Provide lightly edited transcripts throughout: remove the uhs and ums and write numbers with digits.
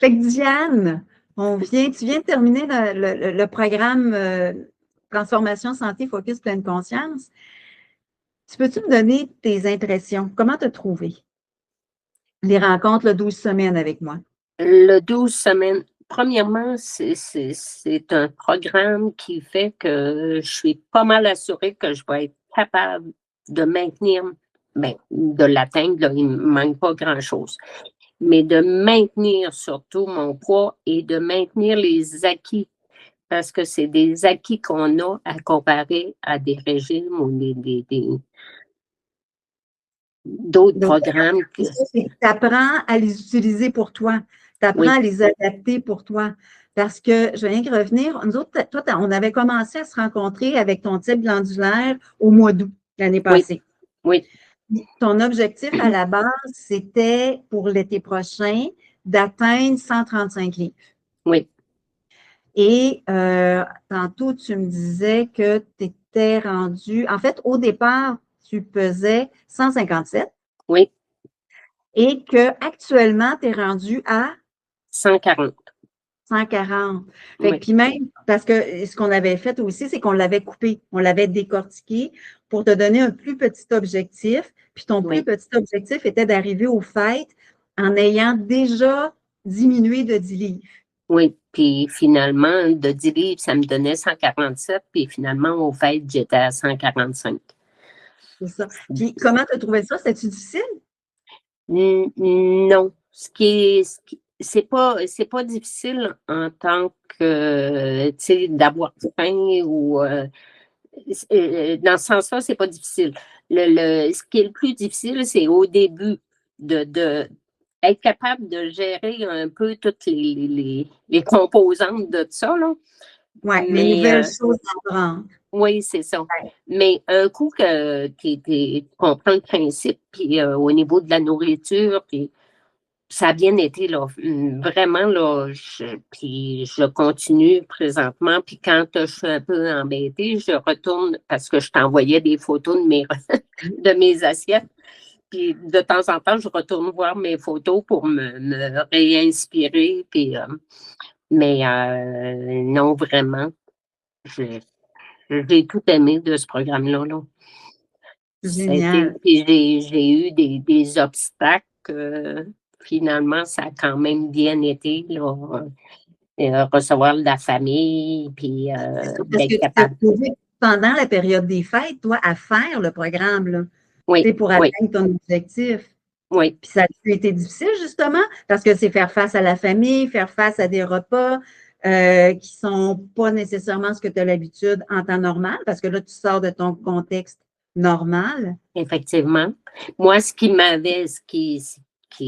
Fait que Diane, tu viens de terminer le programme Transformation Santé Focus Pleine Conscience. Tu peux-tu me donner tes impressions? Comment t'as trouvé les rencontres, le 12 semaines avec moi? Le 12 semaines, premièrement, c'est un programme qui fait que je suis pas mal assurée que je vais être capable de maintenir, de l'atteindre, là, il ne me manque pas grand-chose, mais de maintenir surtout mon poids et de maintenir les acquis, parce que c'est des acquis qu'on a à comparer à des régimes ou d'autres Donc, programmes. tu apprends à les utiliser pour toi. Tu apprends Oui, à les adapter pour toi. Parce que, je viens de revenir, nous autres, toi, on avait commencé à se rencontrer avec ton type glandulaire au mois d'août l'année oui, passée. oui, Ton objectif à la base, c'était pour l'été prochain d'atteindre 135 livres. oui, Et tantôt, tu me disais que tu étais rendu, en fait, au départ, tu pesais 157 oui, et qu'actuellement, tu es rendu à 140. 140. Fait que, Oui, puis même, parce que ce qu'on avait fait aussi, c'est qu'on l'avait coupé, on l'avait décortiqué pour te donner un plus petit objectif. Puis ton plus oui. petit objectif était d'arriver aux fêtes en ayant déjà diminué de 10 livres. Oui, puis finalement, de 10 livres, ça me donnait 147, puis finalement, au fait, j'étais à 145. C'est ça. Puis comment tu as trouvé ça? C'était-tu difficile? Non. C'est pas difficile en tant que, tu sais, d'avoir faim ou, dans ce sens-là, c'est pas difficile. Ce qui est le plus difficile, c'est au début de être capable de gérer un peu toutes les composantes de ça, là. Oui, les Mais nouvelles choses à apprendre. oui, c'est ça. Mais un coup que tu comprends le principe, puis au niveau de la nourriture, puis ça a bien été, là. Vraiment, là, puis je continue présentement. Puis quand je suis un peu embêtée, je retourne parce que je t'envoyais des photos de mes assiettes. Puis de temps en temps, je retourne voir mes photos pour me réinspirer. Puis, mais non, vraiment, j'ai j'ai tout aimé de ce programme-là, là. Ça a été, Génial. puis j'ai eu des obstacles. Finalement, ça a quand même bien été, là. Recevoir de la famille, puis Parce que d'être tu t'es capable. retrouvé pendant la période des fêtes, toi, à faire le programme, là, tu Oui, sais, pour oui, atteindre ton objectif. oui. Puis ça a été difficile, justement, parce que c'est faire face à la famille, faire face à des repas qui ne sont pas nécessairement ce que tu as l'habitude en temps normal, parce que là, tu sors de ton contexte normal. Effectivement. Moi, ce qui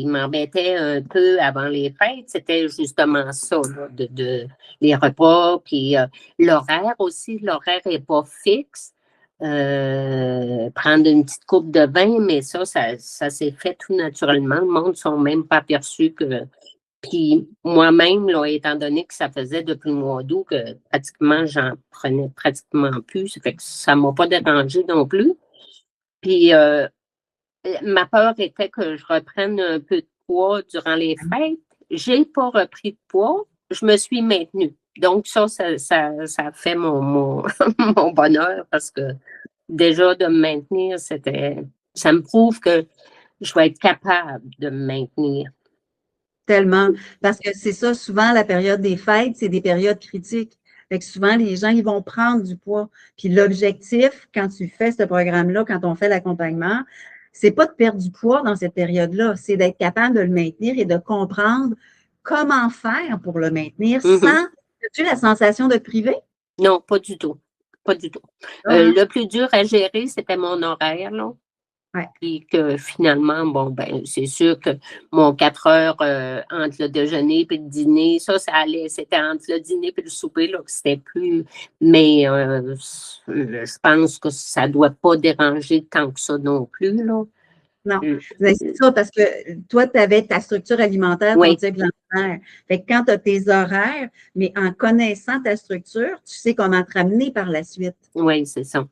m'embêtait un peu avant les fêtes, c'était justement ça, là, les repas, puis l'horaire aussi. L'horaire n'est pas fixe. Prendre une petite coupe de vin, mais ça s'est fait tout naturellement. Le monde ne sont même pas aperçus que. Puis moi-même, là, étant donné que ça faisait depuis le mois d'août que pratiquement, j'en prenais pratiquement plus, ça fait que ça ne m'a pas dérangé non plus. Puis ma peur était que je reprenne un peu de poids durant les fêtes. J'ai pas repris de poids, je me suis maintenue. Donc ça a fait mon bonheur parce que déjà de me maintenir, ça me prouve que je vais être capable de me maintenir. Tellement. Parce que c'est ça, souvent, la période des fêtes, c'est des périodes critiques. Fait que souvent, les gens, ils vont prendre du poids. Puis l'objectif, quand tu fais ce programme-là, quand on fait l'accompagnement, c'est pas de perdre du poids dans cette période-là, c'est d'être capable de le maintenir et de comprendre comment faire pour le maintenir Mhm. sans as-tu la sensation de te priver. Non, pas du tout. Pas du tout. Ça, hein? Le plus dur à gérer, c'était mon horaire, là. Ouais. Puis que finalement, bon, ben, c'est sûr que mon 4 heures entre le déjeuner et le dîner, ça allait. C'était entre le dîner et le souper, là, que c'était plus. Mais je pense que ça ne doit pas déranger tant que ça non plus, là. Non, Mm. mais c'est ça, parce que toi, tu avais ta structure alimentaire, ton Oui, type alimentaire. Fait que quand tu as tes horaires, mais en connaissant ta structure, tu sais comment te ramener par la suite. oui, c'est ça.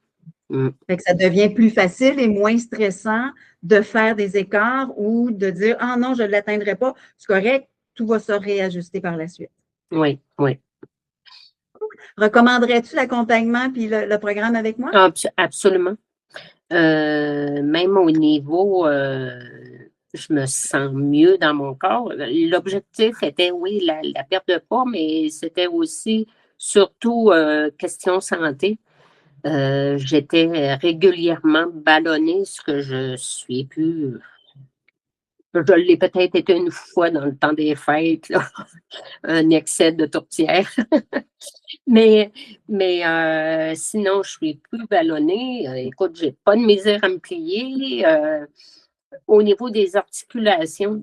Mm. Fait que ça devient plus facile et moins stressant de faire des écarts ou de dire ah non, je ne l'atteindrai pas. C'est correct, tout va se réajuster par la suite. Oui, oui. Recommanderais-tu l'accompagnement puis le programme avec moi? Absolument. Même au niveau, je me sens mieux dans mon corps. L'objectif était, oui, la perte de poids, mais c'était aussi surtout question santé. J'étais régulièrement ballonnée, ce que je suis plus. Je l'ai peut-être été une fois dans le temps des fêtes, là, un excès de tourtière. Mais sinon, je suis plus ballonnée. Écoute, j'ai pas de misère à me plier. Au niveau des articulations,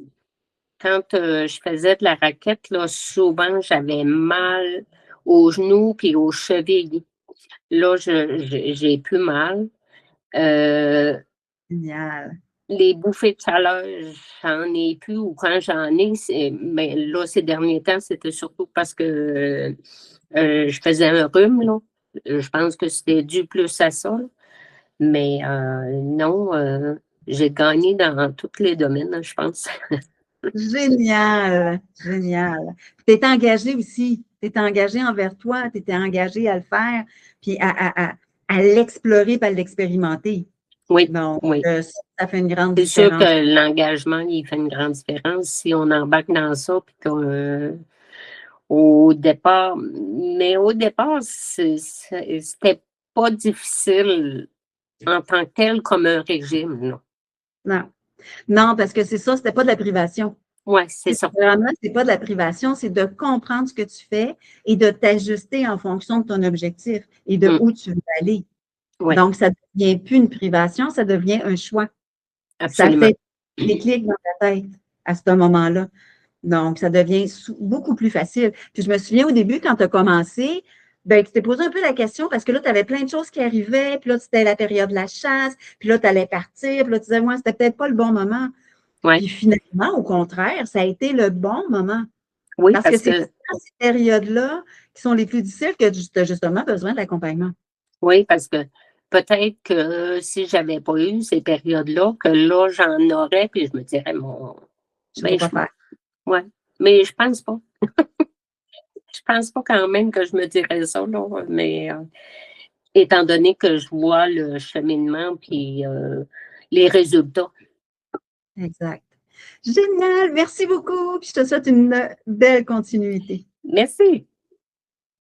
quand je faisais de la raquette, là, souvent, j'avais mal aux genoux puis aux chevilles. Là, j'ai plus mal. Euh, Génial. les bouffées de chaleur, j'en ai plus ou quand j'en ai, mais là, ces derniers temps, c'était surtout parce que je faisais un rhume, là. Je pense que c'était dû plus à ça, là. Mais non, j'ai gagné dans tous les domaines, je pense. Génial, génial. Tu étais engagé aussi. Tu étais engagé envers toi, tu étais engagé à le faire, puis à l'explorer, puis à l'expérimenter. Oui, Donc, oui. ça fait une grande C'est sûr différence. que l'engagement, il fait une grande différence si on embarque dans ça, puis au départ, mais au départ, c'était pas difficile en tant que tel comme un régime, non. Non, non, parce que c'est ça, c'était pas de la privation. Oui, c'est ça. Vraiment, c'est pas de la privation, c'est de comprendre ce que tu fais et de t'ajuster en fonction de ton objectif et de où tu veux aller. Oui, Donc, ça ne devient plus une privation, ça devient un choix. Ça absolument. fait des clics dans ta tête à ce moment-là. Donc, ça devient beaucoup plus facile. Puis, je me souviens au début, quand tu as commencé, ben, tu t'es posé un peu la question parce que là, tu avais plein de choses qui arrivaient, puis là, c'était la période de la chasse, puis là, tu allais partir, puis là, tu disais, moi, c'était peut-être pas le bon moment. Oui, Puis finalement, au contraire, ça a été le bon moment. oui, Parce que parce c'est que dans ces périodes-là qui sont les plus difficiles que tu as justement besoin de l'accompagnement. oui, parce que peut-être que si j'avais pas eu ces périodes-là, que là, j'en aurais, puis je me dirais, mon, Je ne sais ben, pas faire. ouais, mais je pense pas. Je pense pas quand même que je me dirais ça, là, mais étant donné que je vois le cheminement puis les résultats. Exact. Génial. Merci beaucoup. Puis je te souhaite une belle continuité. Merci.